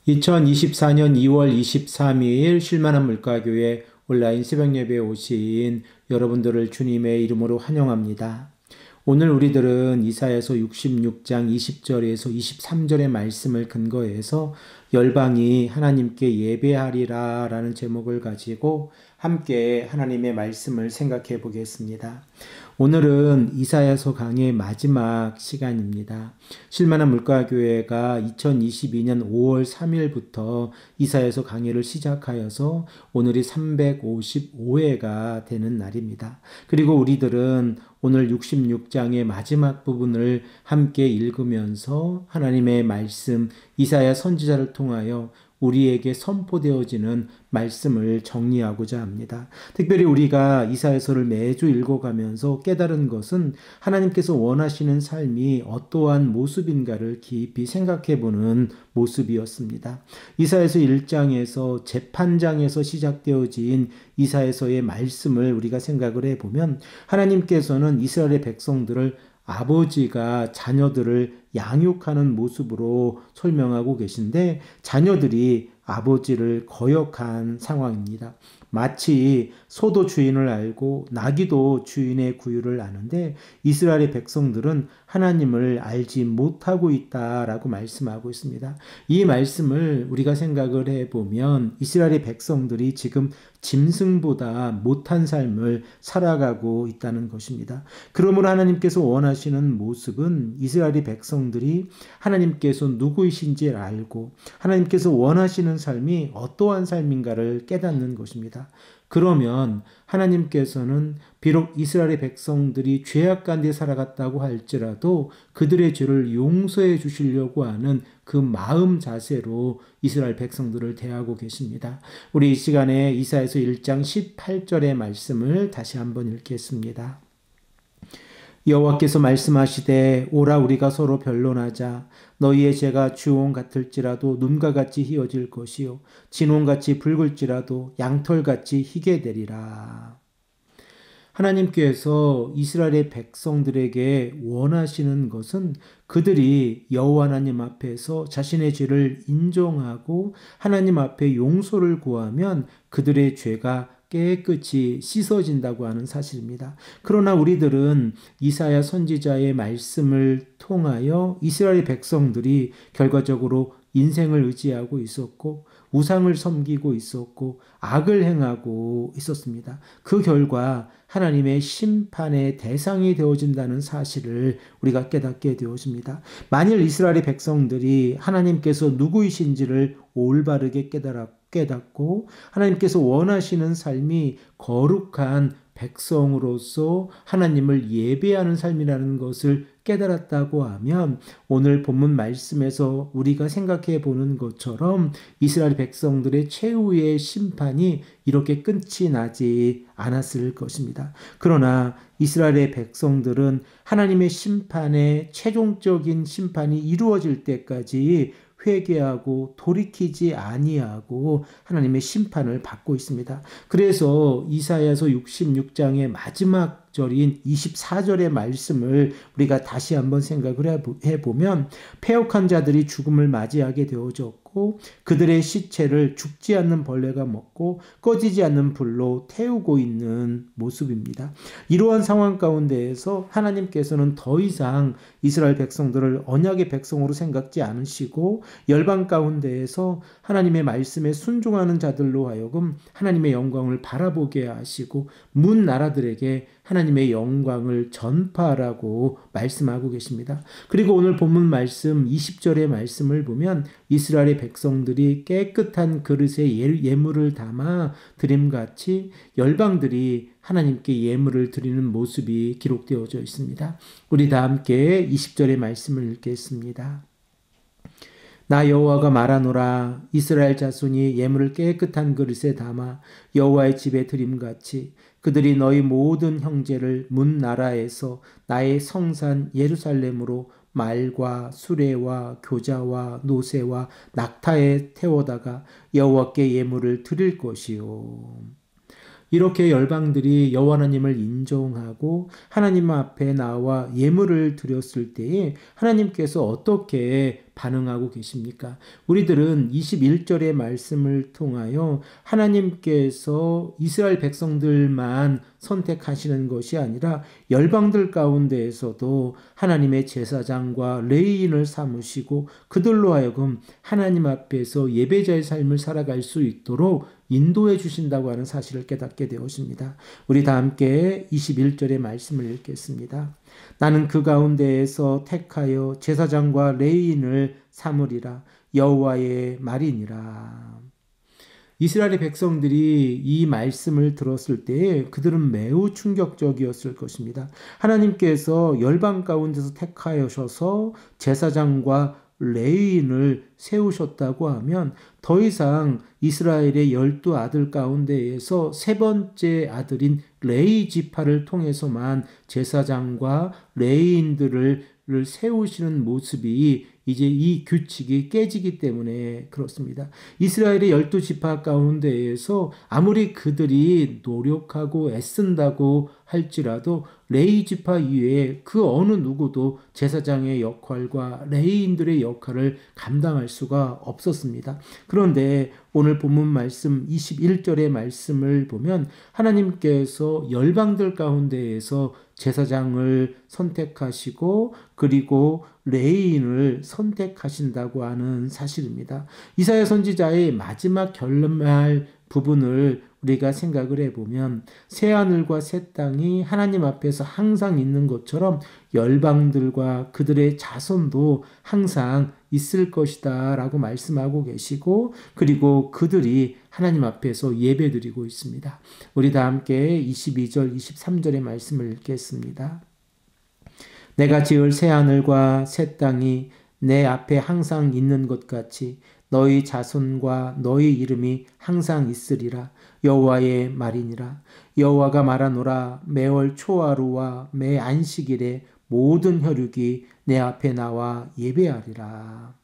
2024년 2월 23일 쉴만한 물가교회 온라인 새벽예배에 오신 여러분들을 주님의 이름으로 환영합니다. 오늘 우리들은 이사야서 66장 20절에서 23절의 말씀을 근거해서 열방이 하나님께 예배하리라 라는 제목을 가지고 함께 하나님의 말씀을 생각해 보겠습니다. 오늘은 이사야서 강의 마지막 시간입니다. 쉴만한 물가교회가 2022년 5월 3일부터 이사야서 강의를 시작하여서 오늘이 355회가 되는 날입니다. 그리고 우리들은 오늘 66장의 마지막 부분을 함께 읽으면서 하나님의 말씀 이사야 선지자를 통하여 우리에게 선포되어지는 말씀을 정리하고자 합니다. 특별히 우리가 이사야서를 매주 읽어가면서 깨달은 것은 하나님께서 원하시는 삶이 어떠한 모습인가를 깊이 생각해보는 모습이었습니다. 이사야서 1장에서 재판장에서 시작되어진 이사야서의 말씀을 우리가 생각을 해보면 하나님께서는 이스라엘의 백성들을 아버지가 자녀들을 양육하는 모습으로 설명하고 계신데 자녀들이 아버지를 거역한 상황입니다. 마치 소도 주인을 알고 나귀도 주인의 구유를 아는데 이스라엘의 백성들은 하나님을 알지 못하고 있다라고 말씀하고 있습니다. 이 말씀을 우리가 생각을 해보면 이스라엘의 백성들이 지금 짐승보다 못한 삶을 살아가고 있다는 것입니다. 그러므로 하나님께서 원하시는 모습은 이스라엘의 백성들이 하나님께서 누구이신지 알고 하나님께서 원하시는 삶이 어떠한 삶인가를 깨닫는 것입니다. 그러면 하나님께서는 비록 이스라엘의 백성들이 죄악 가운데 살아갔다고 할지라도 그들의 죄를 용서해 주시려고 하는 그 마음 자세로 이스라엘 백성들을 대하고 계십니다. 우리 이 시간에 이사야서 1장 18절의 말씀을 다시 한번 읽겠습니다. 여호와께서 말씀하시되 오라 우리가 서로 변론하자. 너희의 죄가 주홍 같을지라도 눈과 같이 희어질 것이요 진홍같이 붉을지라도 양털같이 희게 되리라. 하나님께서 이스라엘의 백성들에게 원하시는 것은 그들이 여호와 하나님 앞에서 자신의 죄를 인정하고 하나님 앞에 용서를 구하면 그들의 죄가 깨끗이 씻어진다고 하는 사실입니다. 그러나 우리들은 이사야 선지자의 말씀을 통하여 이스라엘 백성들이 결과적으로 인생을 의지하고 있었고 우상을 섬기고 있었고 악을 행하고 있었습니다. 그 결과 하나님의 심판의 대상이 되어진다는 사실을 우리가 깨닫게 되어집니다. 만일 이스라엘의 백성들이 하나님께서 누구이신지를 올바르게 깨닫고 하나님께서 원하시는 삶이 거룩한 백성으로서 하나님을 예배하는 삶이라는 것을 깨달았다고 하면 오늘 본문 말씀에서 우리가 생각해 보는 것처럼 이스라엘 백성들의 최후의 심판이 이렇게 끝이 나지 않았을 것입니다. 그러나 이스라엘의 백성들은 하나님의 심판의 최종적인 심판이 이루어질 때까지 회개하고 돌이키지 아니하고 하나님의 심판을 받고 있습니다. 그래서 이사야서 66장의 마지막 절인 24절의 말씀을 우리가 다시 한번 생각을 해보면 패역한 자들이 죽음을 맞이하게 되어졌고 그들의 시체를 죽지 않는 벌레가 먹고 꺼지지 않는 불로 태우고 있는 모습입니다. 이러한 상황 가운데에서 하나님께서는 더 이상 이스라엘 백성들을 언약의 백성으로 생각지 않으시고 열방 가운데에서 하나님의 말씀에 순종하는 자들로 하여금 하나님의 영광을 바라보게 하시고 문 나라들에게 하나님의 영광을 전파하라고 말씀하고 계십니다. 그리고 오늘 본문 말씀 20절의 말씀을 보면 이스라엘의 백성들이 깨끗한 그릇에 예물을 담아 드림같이 열방들이 하나님께 예물을 드리는 모습이 기록되어져 있습니다. 우리 다 함께 20절의 말씀을 읽겠습니다. 나 여호와가 말하노라. 이스라엘 자손이 예물을 깨끗한 그릇에 담아 여호와의 집에 드림같이 그들이 너희 모든 형제를 문 나라에서 나의 성산 예루살렘으로 말과 수레와 교자와 노새와 낙타에 태워다가 여호와께 예물을 드릴 것이요. 이렇게 열방들이 여호와 하나님을 인정하고 하나님 앞에 나와 예물을 드렸을 때에 하나님께서 어떻게 반응하고 계십니까? 우리들은 21절의 말씀을 통하여 하나님께서 이스라엘 백성들만 선택하시는 것이 아니라 열방들 가운데에서도 하나님의 제사장과 레위인을 삼으시고 그들로 하여금 하나님 앞에서 예배자의 삶을 살아갈 수 있도록 인도해 주신다고 하는 사실을 깨닫게 되었습니다. 우리 다 함께 21절의 말씀을 읽겠습니다. 나는 그 가운데에서 택하여 제사장과 레위인을 삼으리라. 여호와의 말이니라. 이스라엘의 백성들이 이 말씀을 들었을 때 그들은 매우 충격적이었을 것입니다. 하나님께서 열방 가운데서 택하여셔서 제사장과 레위인을 세우셨다고 하면 더 이상 이스라엘의 12아들 가운데에서 세 번째 아들인 레위 지파를 통해서만 제사장과 레위인들을 세우시는 모습이 이제 이 규칙이 깨지기 때문에 그렇습니다. 이스라엘의 12지파 가운데에서 아무리 그들이 노력하고 애쓴다고 할지라도 레위 지파 이외에 그 어느 누구도 제사장의 역할과 레위인들의 역할을 감당할 수가 없었습니다. 그런데 오늘 본문 말씀 21절의 말씀을 보면 하나님께서 열방들 가운데에서 제사장을 선택하시고 그리고 레위인을 선택하신다고 하는 사실입니다. 이사야 선지자의 마지막 결말 부분을 우리가 생각을 해보면 새하늘과 새 땅이 하나님 앞에서 항상 있는 것처럼 열방들과 그들의 자손도 항상 있을 것이다 라고 말씀하고 계시고 그리고 그들이 하나님 앞에서 예배드리고 있습니다. 우리 다 함께 22절 23절의 말씀을 읽겠습니다. 내가 지을 새하늘과 새 땅이 내 앞에 항상 있는 것 같이 너희 자손과 너희 이름이 항상 있으리라. 여호와의 말이니라. 여호와가 말하노라. 매월 초하루와 매 안식일에 모든 혈육이 내 앞에 나와 예배하리라.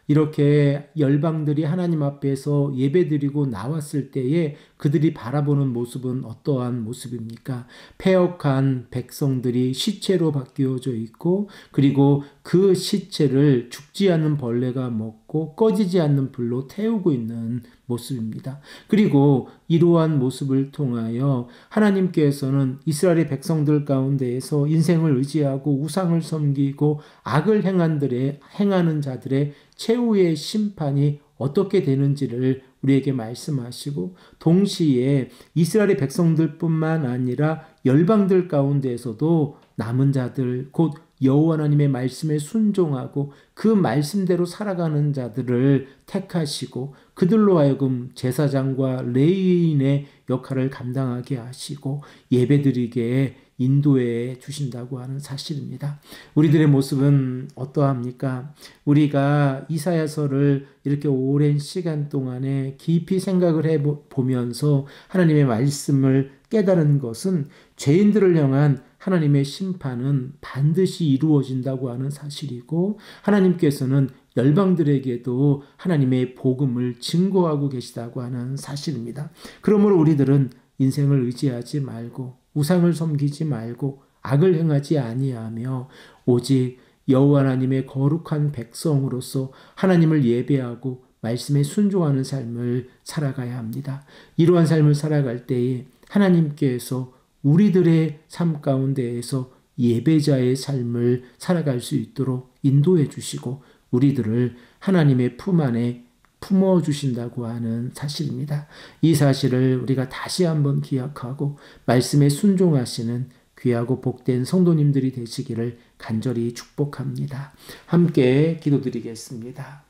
이렇게 열방들이 하나님 앞에서 예배드리고 나왔을 때에 그들이 바라보는 모습은 어떠한 모습입니까? 패역한 백성들이 시체로 바뀌어져 있고 그리고 그 시체를 죽지 않는 벌레가 먹고 꺼지지 않는 불로 태우고 있는 모습입니다. 그리고 이러한 모습을 통하여 하나님께서는 이스라엘의 백성들 가운데에서 인생을 의지하고 우상을 섬기고 악을 행하는 자들의 최후의 심판이 어떻게 되는지를 우리에게 말씀하시고 동시에 이스라엘의 백성들뿐만 아니라 열방들 가운데에서도 남은 자들 곧 여호와 하나님의 말씀에 순종하고 그 말씀대로 살아가는 자들을 택하시고 그들로 하여금 제사장과 레위인의 역할을 감당하게 하시고 예배드리게 인도해 주신다고 하는 사실입니다. 우리들의 모습은 어떠합니까? 우리가 이사야서를 이렇게 오랜 시간 동안에 깊이 생각을 해보면서 하나님의 말씀을 깨달은 것은 죄인들을 향한 하나님의 심판은 반드시 이루어진다고 하는 사실이고 하나님께서는 열방들에게도 하나님의 복음을 증거하고 계시다고 하는 사실입니다. 그러므로 우리들은 인생을 의지하지 말고 우상을 섬기지 말고 악을 행하지 아니하며 오직 여호와 하나님의 거룩한 백성으로서 하나님을 예배하고 말씀에 순종하는 삶을 살아가야 합니다. 이러한 삶을 살아갈 때에 하나님께서 우리들의 삶 가운데에서 예배자의 삶을 살아갈 수 있도록 인도해 주시고 우리들을 하나님의 품 안에 품어주신다고 하는 사실입니다. 이 사실을 우리가 다시 한번 기억하고 말씀에 순종하시는 귀하고 복된 성도님들이 되시기를 간절히 축복합니다. 함께 기도드리겠습니다.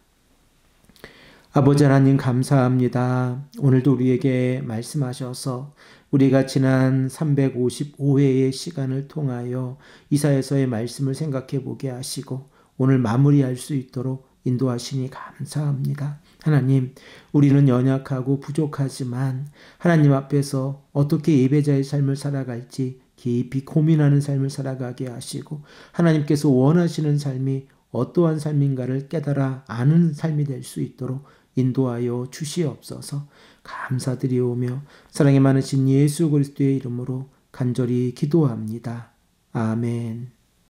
아버지 하나님 감사합니다. 오늘도 우리에게 말씀하셔서 우리가 지난 355회의 시간을 통하여 이사야서의 말씀을 생각해 보게 하시고 오늘 마무리할 수 있도록 인도하시니 감사합니다. 하나님, 우리는 연약하고 부족하지만 하나님 앞에서 어떻게 예배자의 삶을 살아갈지 깊이 고민하는 삶을 살아가게 하시고 하나님께서 원하시는 삶이 어떠한 삶인가를 깨달아 아는 삶이 될 수 있도록 인도하여 주시옵소서. 감사드리오며 사랑이 많으신 예수 그리스도의 이름으로 간절히 기도합니다. 아멘.